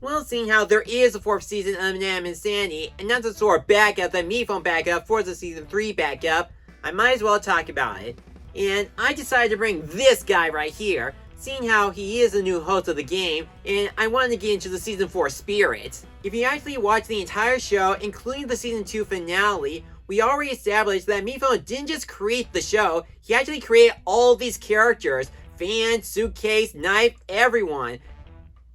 Well, seeing how there is a fourth season of Inanimate Insanity, and not the sort of backup that Mifune backup for the season 3 backup, I might as well talk about it. And I decided to bring this guy right here, seeing how he is the new host of the game, and I wanted to get into the season 4 spirit. If you actually watch the entire show, including the season 2 finale, we already established that Mifune didn't just create the show, he actually created all these characters, Fan, Suitcase, Knife, everyone.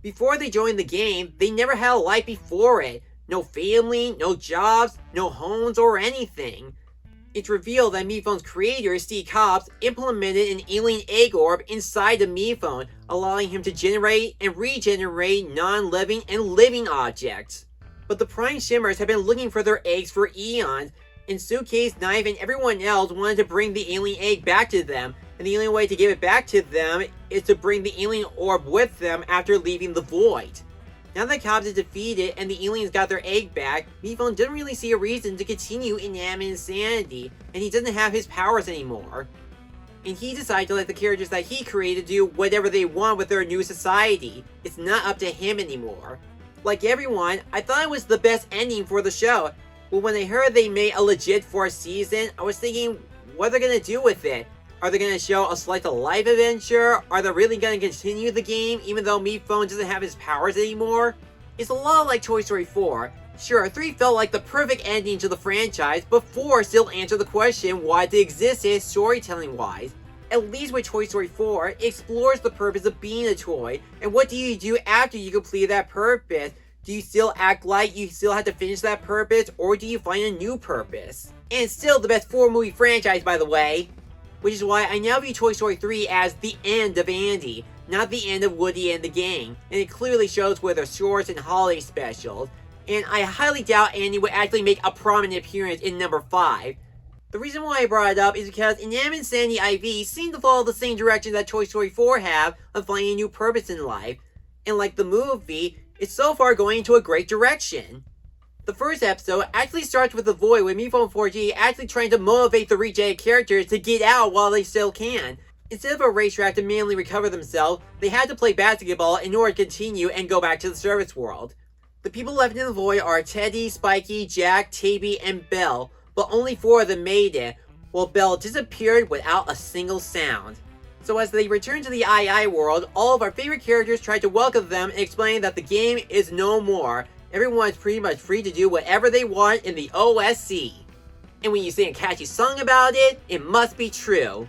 Before they joined the game, they never had a life before it. No family, no jobs, no homes or anything. It's revealed that Mifune's creator, Steve Cobbs, implemented an alien egg orb inside the Mifune, allowing him to generate and regenerate non-living and living objects. But the Prime Shimmers have been looking for their eggs for eons, and Suitcase, Knife, and everyone else wanted to bring the alien egg back to them, and the only way to give it back to them is to bring the alien orb with them after leaving the void. Now that Cobbs is defeated and the aliens got their egg back, Mifune doesn't really see a reason to continue Inanimate Insanity, and he doesn't have his powers anymore. And he decided to let the characters that he created do whatever they want with their new society. It's not up to him anymore. Like everyone, I thought it was the best ending for the show, but when I heard they made a legit 4th season, I was thinking, what are they gonna do with it? Are they going to show a slice of life adventure? Are they really going to continue the game even though Mifune doesn't have his powers anymore? It's a lot like Toy Story 4. Sure, 3 felt like the perfect ending to the franchise, but 4 still answered the question why it existed storytelling-wise. At least with Toy Story 4, it explores the purpose of being a toy, and what do you do after you complete that purpose? Do you still act like you still have to finish that purpose, or do you find a new purpose? And it's still the best 4-movie franchise, by the way. Which is why I now view Toy Story 3 as the end of Andy, not the end of Woody and the gang, and it clearly shows with their shorts and holiday specials, and I highly doubt Andy would actually make a prominent appearance in number 5. The reason why I brought it up is because Inanimate Insanity IV seemed to follow the same direction that Toy Story 4 have of finding a new purpose in life, and like the movie, it's so far going into a great direction. The first episode actually starts with the void with Mifune 4G actually trying to motivate the rejected characters to get out while they still can. Instead of a racetrack to manually recover themselves, they had to play basketball in order to continue and go back to the service world. The people left in the void are Teddy, Spiky, Jack, Tabby, and Belle, but only 4 of them made it, while Belle disappeared without a single sound. So as they return to the II world, all of our favorite characters try to welcome them and explain that the game is no more. Everyone is pretty much free to do whatever they want in the OSC. And when you sing a catchy song about it, it must be true.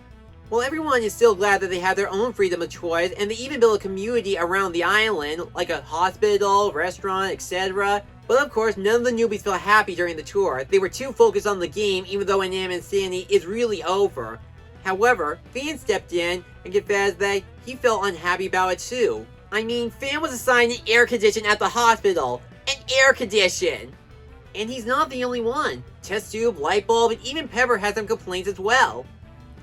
Well, everyone is still glad that they have their own freedom of choice, and they even build a community around the island, like a hospital, restaurant, etc. But of course, none of the newbies felt happy during the tour. They were too focused on the game, even though Inanimate Insanity is really over. However, Fan stepped in and confessed that he felt unhappy about it too. I mean, Fan was assigned an air condition at the hospital. An air condition! And he's not the only one. Test Tube, Lightbulb, and even Pepper had some complaints as well.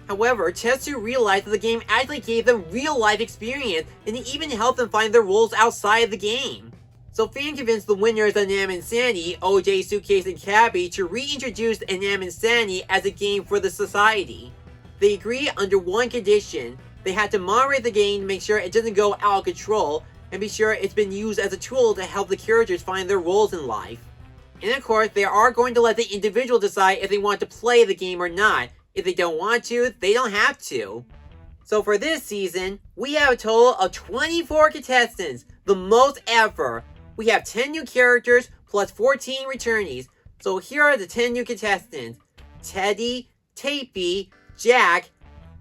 However, Test Tube realized that the game actually gave them real-life experience, and it even helped them find their roles outside of the game. So Fan convinced the winners of Inanimate Insanity, OJ, Suitcase, and Cabby, to reintroduce Inanimate Insanity as a game for the society. They agreed under one condition. They had to moderate the game to make sure it doesn't go out of control, and be sure it's been used as a tool to help the characters find their roles in life. And of course, they are going to let the individual decide if they want to play the game or not. If they don't want to, they don't have to. So for this season, we have a total of 24 contestants, the most ever. We have 10 new characters plus 14 returnees. So here are the 10 new contestants. Teddy, Tapey, Jack,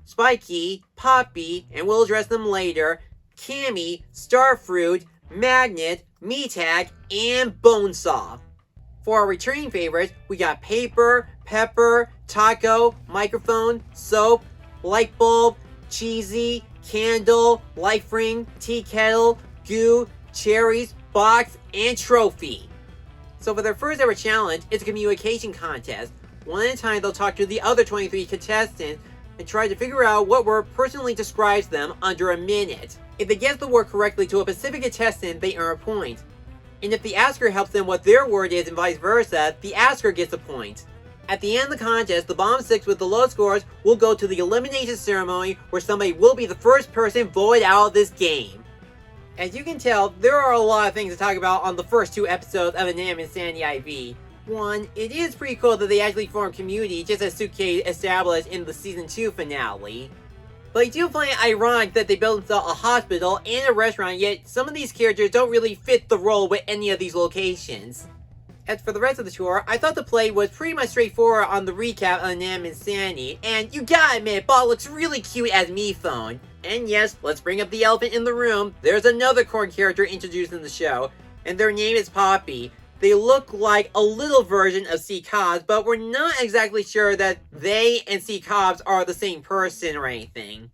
Spiky, Poppy, and we'll address them later, Cammy, Starfruit, Magnet, Meatag, and Bonesaw. For our returning favorites, we got Paper, Pepper, Taco, Microphone, Soap, Lightbulb, Cheesy, Candle, Life Ring, Tea Kettle, Goo, Cherries, Box, and Trophy. So for their first ever challenge, it's a communication contest. One at a time, they'll talk to the other 23 contestants and try to figure out what word personally describes them under a minute. If they guess the word correctly to a specific contestant, they earn a point. And if the asker helps them what their word is and vice versa, the asker gets a point. At the end of the contest, the bottom 6 with the lowest scores will go to the elimination ceremony where somebody will be the first person voted out of this game. As you can tell, there are a lot of things to talk about on the first 2 episodes of Inanimate Insanity IV. One, it is pretty cool that they actually formed community just as Suke established in the Season 2 finale. But I do find it ironic that they built themselves a hospital and a restaurant, yet some of these characters don't really fit the role with any of these locations. As for the rest of the tour, I thought the play was pretty much straightforward on the recap of Inanimate Insanity, and you gotta admit, Ball looks really cute as Miphone. And yes, let's bring up the elephant in the room. There's another corn character introduced in the show, and their name is Poppy. They look like a little version of C. Cobbs, but we're not exactly sure that they and C. Cobbs are the same person or anything.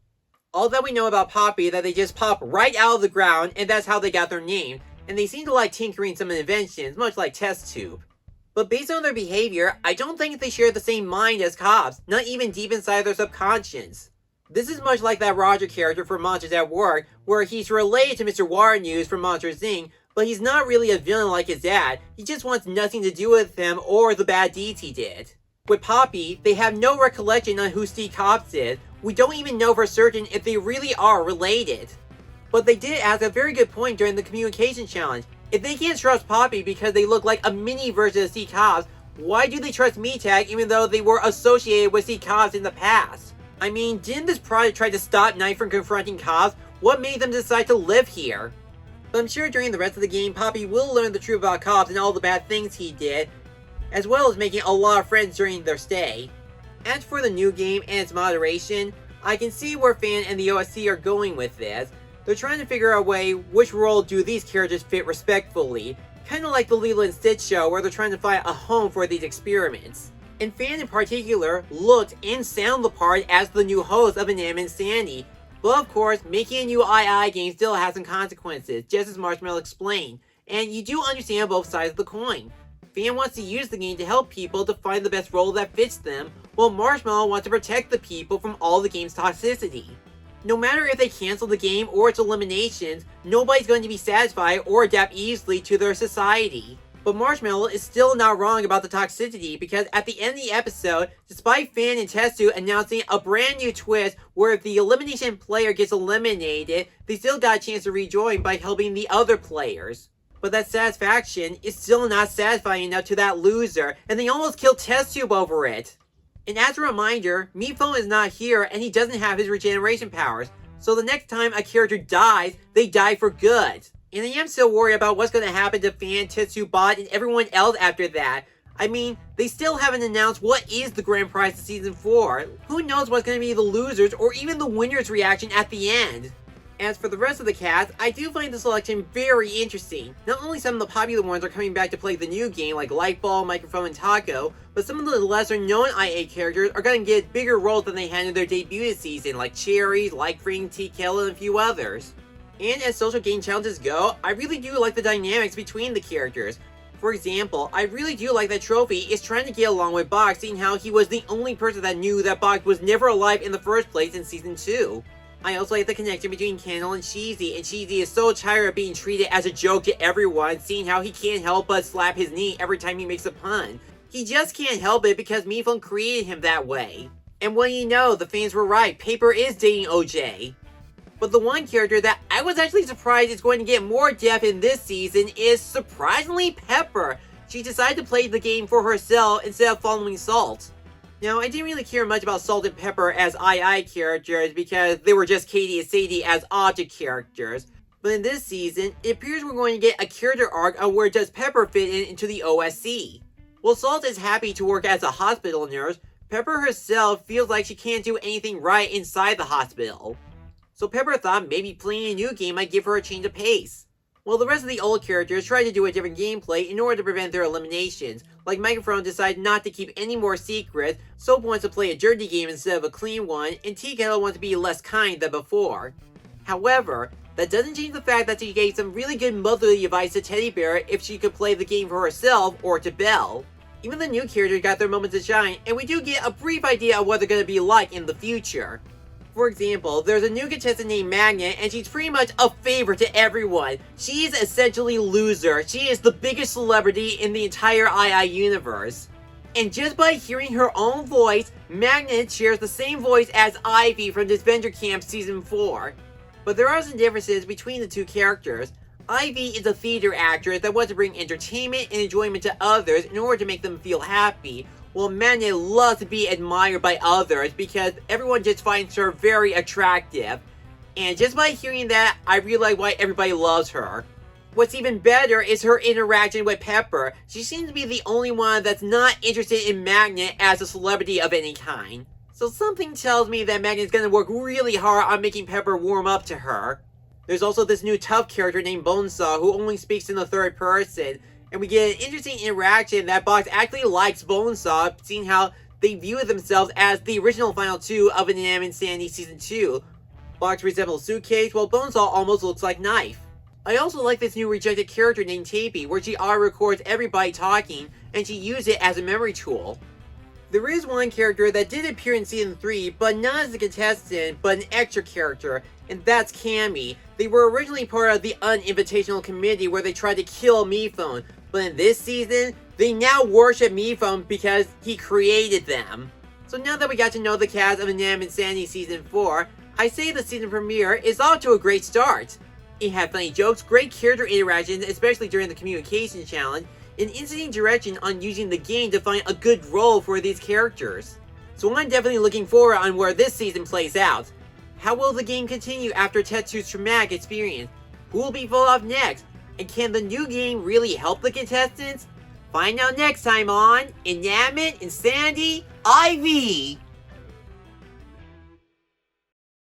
All that we know about Poppy is that they just pop right out of the ground, and that's how they got their name. And they seem to like tinkering some inventions, much like Test Tube. But based on their behavior, I don't think they share the same mind as Cobbs, not even deep inside their subconscious. This is much like that Roger character from Monsters at Work, where he's related to Mr. Water News from Monsters Inc., but he's not really a villain like his dad. He just wants nothing to do with him or the bad deeds he did. With Poppy, they have no recollection on who Steve Cobbs is. We don't even know for certain if they really are related. But they did ask a very good point during the communication challenge. If they can't trust Poppy because they look like a mini version of Steve Cobbs, why do they trust Meatag even though they were associated with Steve Cobbs in the past? I mean, didn't this project try to stop Knight from confronting Cobbs? What made them decide to live here? But I'm sure during the rest of the game, Poppy will learn the truth about Cobbs and all the bad things he did, as well as making a lot of friends during their stay. As for the new game and its moderation, I can see where Fan and the OSC are going with this. They're trying to figure out a way which role do these characters fit respectfully, kind of like the Lilo and Stitch show where they're trying to find a home for these experiments. And Fan in particular looked and sounded the part as the new host of Inanimate Insanity. But of course, making a new II game still has some consequences, just as Marshmallow explained, and you do understand both sides of the coin. Fan wants to use the game to help people to find the best role that fits them, while Marshmallow wants to protect the people from all the game's toxicity. No matter if they cancel the game or its eliminations, nobody's going to be satisfied or adapt easily to their society. But Marshmallow is still not wrong about the toxicity, because at the end of the episode, despite Fan and Testu announcing a brand new twist where if the elimination player gets eliminated, they still got a chance to rejoin by helping the other players. But that satisfaction is still not satisfying enough to that loser, and they almost killed Test Tube over it. And as a reminder, Miphone is not here and he doesn't have his regeneration powers, so the next time a character dies, they die for good. And I am still worried about what's going to happen to Fan, Tetsu, Bot, and everyone else after that. I mean, they still haven't announced what is the grand prize of Season 4. Who knows what's going to be the losers or even the winner's reaction at the end. As for the rest of the cast, I do find the selection very interesting. Not only some of the popular ones are coming back to play the new game, like Lightball, Microphone, and Taco, but some of the lesser known IA characters are going to get bigger roles than they had in their debut this season, like Cherry, Lightfring, T-Kill, and a few others. And as social game challenges go, I really do like the dynamics between the characters. For example, I really do like that Trophy is trying to get along with Box, seeing how he was the only person that knew that Box was never alive in the first place in Season 2. I also like the connection between Kendall and Cheesy is so tired of being treated as a joke to everyone, seeing how he can't help but slap his knee every time he makes a pun. He just can't help it because Miphone created him that way. And what do you know, the fans were right, Paper is dating OJ. But the one character that I was actually surprised is going to get more depth in this season is, surprisingly, Pepper. She decided to play the game for herself instead of following Salt. Now, I didn't really care much about Salt and Pepper as II characters because they were just Katie and Sadie as object characters. But in this season, it appears we're going to get a character arc on where does Pepper fit into the OSC. While Salt is happy to work as a hospital nurse, Pepper herself feels like she can't do anything right inside the hospital. So Pepper thought maybe playing a new game might give her a change of pace. While the rest of the old characters tried to do a different gameplay in order to prevent their eliminations, like Microphone decided not to keep any more secrets, Soap wants to play a dirty game instead of a clean one, and Tea wants to be less kind than before. However, that doesn't change the fact that she gave some really good motherly advice to Teddy Bear if she could play the game for herself or to Belle. Even the new characters got their moments to shine, and we do get a brief idea of what they're going to be like in the future. For example, there's a new contestant named Magnet, and she's pretty much a favorite to everyone. She's essentially Loser. She is the biggest celebrity in the entire II universe. And just by hearing her own voice, Magnet shares the same voice as Ivy from Disventure Camp Season 4. But there are some differences between the two characters. Ivy is a theater actress that wants to bring entertainment and enjoyment to others in order to make them feel happy, while Magnet loves to be admired by others because everyone just finds her very attractive. And just by hearing that, I realize why everybody loves her. What's even better is her interaction with Pepper. She seems to be the only one that's not interested in Magnet as a celebrity of any kind. So something tells me that Magnet's gonna work really hard on making Pepper warm up to her. There's also this new tough character named Bonesaw who only speaks in the third person, and we get an interesting interaction that Box actually likes Bonesaw, seeing how they view themselves as the original final two of Inanimate Insanity Season 2. Box resembles Suitcase, while Bonesaw almost looks like Knife. I also like this new rejected character named Tapey, where she auto-records everybody talking, and she uses it as a memory tool. There is one character that did appear in Season 3, but not as a contestant, but an extra character, and that's Cammy. They were originally part of the Uninvitational Committee where they tried to kill Mephone, but in this season, they now worship Mephone because he created them. So now that we got to know the cast of Inanimate Insanity Season 4, I say the season premiere is off to a great start. It had funny jokes, great character interactions, especially during the communication challenge, an interesting direction on using the game to find a good role for these characters. So I'm definitely looking forward on where this season plays out. How will the game continue after Tetsu's traumatic experience? Who will be pulled off next? And can the new game really help the contestants? Find out next time on Inanimate Insanity IV!